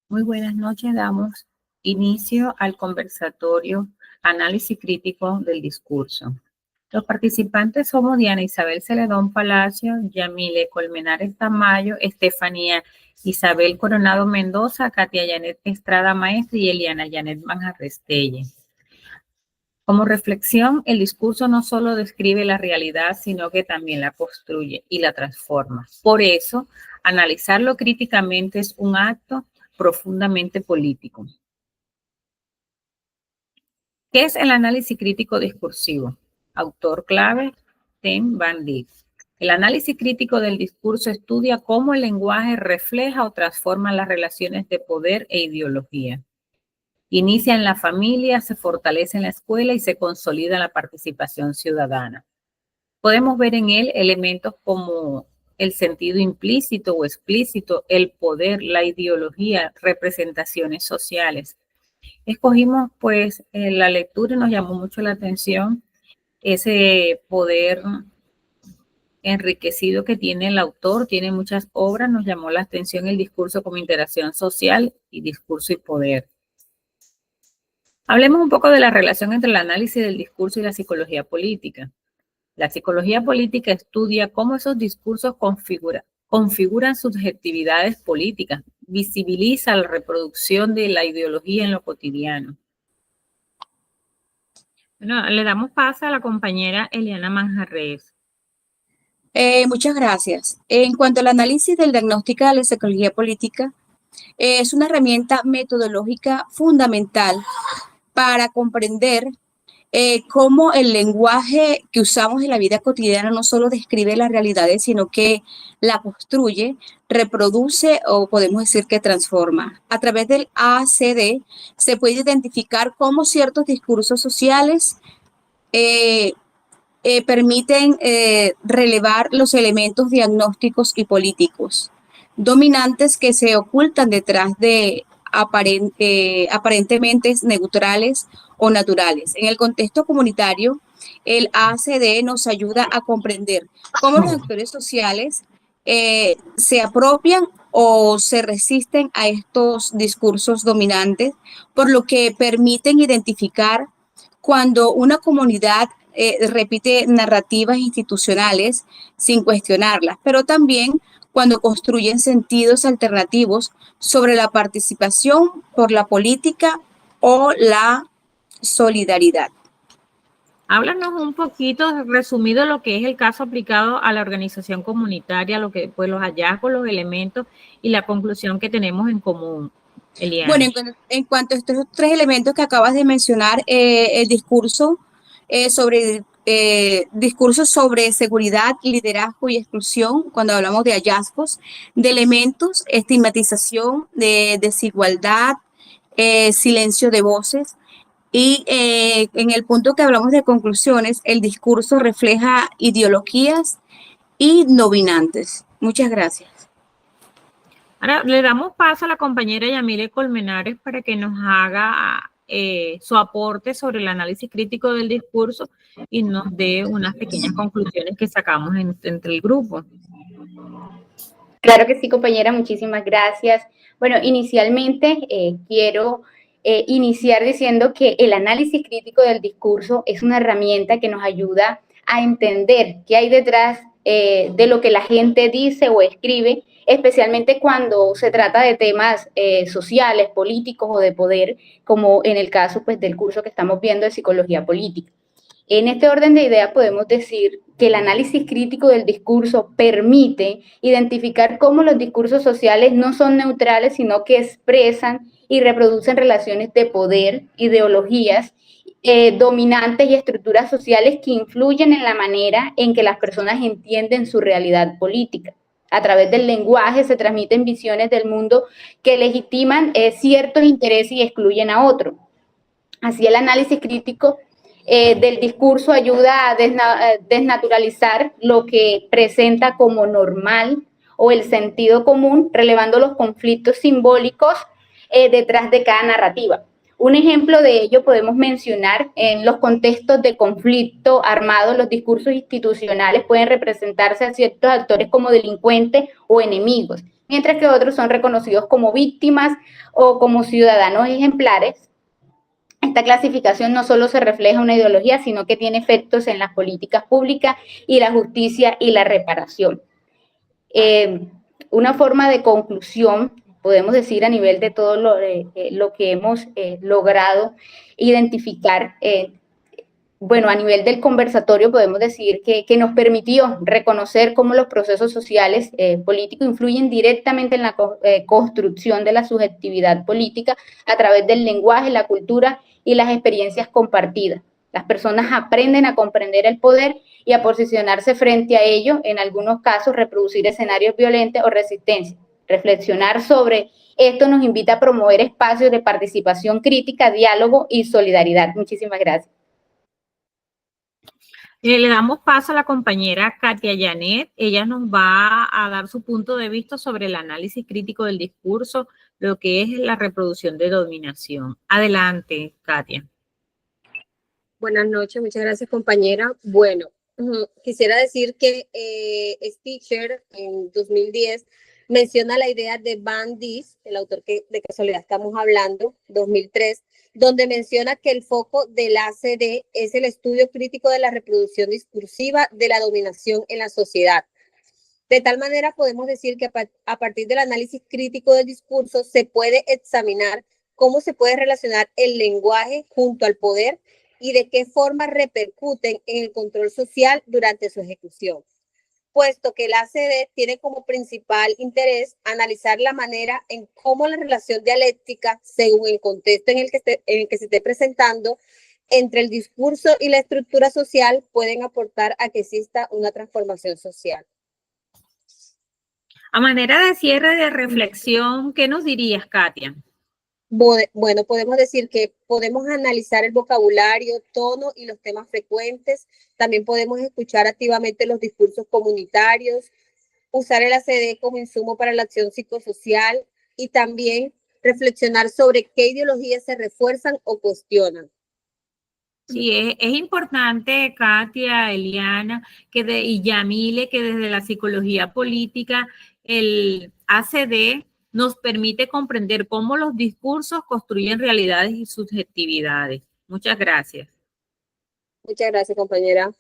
Muy buenas noches, damos inicio al conversatorio Análisis Crítico del Discurso. Los participantes somos Diana Isabel Celedón Palacio, Yamile Colmenares Tamayo, Estefanía Isabel Coronado Mendoza, Katia Yanet Estrada Maestre y Eliana Yanet Manjarrestelle. Como reflexión, el discurso no solo describe la realidad, sino que también la construye y la transforma. Por eso, analizarlo críticamente es un acto profundamente político. ¿Qué es el análisis crítico discursivo? Autor clave, Ten Van Dijk. El análisis crítico del discurso estudia cómo el lenguaje refleja o transforma las relaciones de poder e ideología. Inicia en la familia, se fortalece en la escuela y se consolida la participación ciudadana. Podemos ver en él elementos como el sentido implícito o explícito, el poder, la ideología, representaciones sociales. Escogimos pues la lectura y nos llamó mucho la atención ese poder enriquecido que tiene el autor, tiene muchas obras, nos llamó la atención el discurso como interacción social y discurso y poder. Hablemos un poco de la relación entre el análisis del discurso y la psicología política. La psicología política estudia cómo esos discursos configuran subjetividades políticas, visibiliza la reproducción de la ideología en lo cotidiano. Bueno, le damos paso a la compañera Eliana Manjarrés. Muchas gracias. En cuanto al análisis del diagnóstico de la psicología política, es una herramienta metodológica fundamental para comprender cómo el lenguaje que usamos en la vida cotidiana no solo describe las realidades, sino que la construye, reproduce o podemos decir que transforma. A través del ACD se puede identificar cómo ciertos discursos sociales permiten relevar los elementos diagnósticos y políticos dominantes que se ocultan detrás de aparentemente neutrales o naturales. En el contexto comunitario, el ACD nos ayuda a comprender cómo los actores sociales se apropian o se resisten a estos discursos dominantes, por lo que permiten identificar cuando una comunidad repite narrativas institucionales sin cuestionarlas, pero también cuando construyen sentidos alternativos sobre la participación por la política o la solidaridad. Háblanos un poquito, resumido, lo que es el caso aplicado a la organización comunitaria, lo que, pues, los hallazgos, los elementos y la conclusión que tenemos en común. Eliana. Bueno, en cuanto a estos tres elementos que acabas de mencionar, el discurso discursos sobre seguridad, liderazgo y exclusión, cuando hablamos de hallazgos, de elementos, estigmatización, de desigualdad, silencio de voces. Y en el punto que hablamos de conclusiones, el discurso refleja ideologías y dominantes. Muchas gracias. Ahora le damos paso a la compañera Yamile Colmenares para que nos haga su aporte sobre el análisis crítico del discurso y nos dé unas pequeñas conclusiones que sacamos entre el grupo. Claro que sí, compañera, muchísimas gracias. Bueno, inicialmente quiero iniciar diciendo que el análisis crítico del discurso es una herramienta que nos ayuda a entender qué hay detrás de lo que la gente dice o escribe, especialmente cuando se trata de temas sociales, políticos o de poder, como en el caso pues, del curso que estamos viendo de psicología política. En este orden de ideas podemos decir que el análisis crítico del discurso permite identificar cómo los discursos sociales no son neutrales, sino que expresan y reproducen relaciones de poder, ideologías dominantes y estructuras sociales que influyen en la manera en que las personas entienden su realidad política. A través del lenguaje se transmiten visiones del mundo que legitiman ciertos intereses y excluyen a otros. Así el análisis crítico del discurso ayuda a desnaturalizar lo que presenta como normal o el sentido común, relevando los conflictos simbólicos detrás de cada narrativa. Un ejemplo de ello podemos mencionar en los contextos de conflicto armado, los discursos institucionales pueden representarse a ciertos actores como delincuentes o enemigos, mientras que otros son reconocidos como víctimas o como ciudadanos ejemplares. Esta clasificación no solo se refleja una ideología, sino que tiene efectos en las políticas públicas y la justicia y la reparación. Una forma de conclusión, podemos decir a nivel de todo lo que hemos logrado identificar, bueno, a nivel del conversatorio podemos decir que nos permitió reconocer cómo los procesos sociales políticos influyen directamente en la construcción de la subjetividad política a través del lenguaje, la cultura y las experiencias compartidas. Las personas aprenden a comprender el poder y a posicionarse frente a ello, en algunos casos reproducir escenarios violentos o resistencia. Reflexionar sobre esto nos invita a promover espacios de participación crítica, diálogo y solidaridad. Muchísimas gracias. Le damos paso a la compañera Katia Janet. Ella nos va a dar su punto de vista sobre el análisis crítico del discurso, lo que es la reproducción de dominación. Adelante, Katia. Buenas noches, muchas gracias, compañera. Bueno, quisiera decir que Stitcher en 2010 menciona la idea de Van Dis, el autor de casualidad estamos hablando, 2003, donde menciona que el foco del ACD es el estudio crítico de la reproducción discursiva de la dominación en la sociedad. De tal manera podemos decir que a partir del análisis crítico del discurso se puede examinar cómo se puede relacionar el lenguaje junto al poder y de qué forma repercuten en el control social durante su ejecución, puesto que el ACD tiene como principal interés analizar la manera en cómo la relación dialéctica, según el contexto en el que se esté presentando, entre el discurso y la estructura social pueden aportar a que exista una transformación social. A manera de cierre de reflexión, ¿qué nos dirías, Katia? Bueno, podemos decir que podemos analizar el vocabulario, tono y los temas frecuentes. También podemos escuchar activamente los discursos comunitarios, usar el ACD como insumo para la acción psicosocial y también reflexionar sobre qué ideologías se refuerzan o cuestionan. Sí, es importante, Katia, Eliana, y Yamile, que desde la psicología política el ACD nos permite comprender cómo los discursos construyen realidades y subjetividades. Muchas gracias. Muchas gracias, compañera.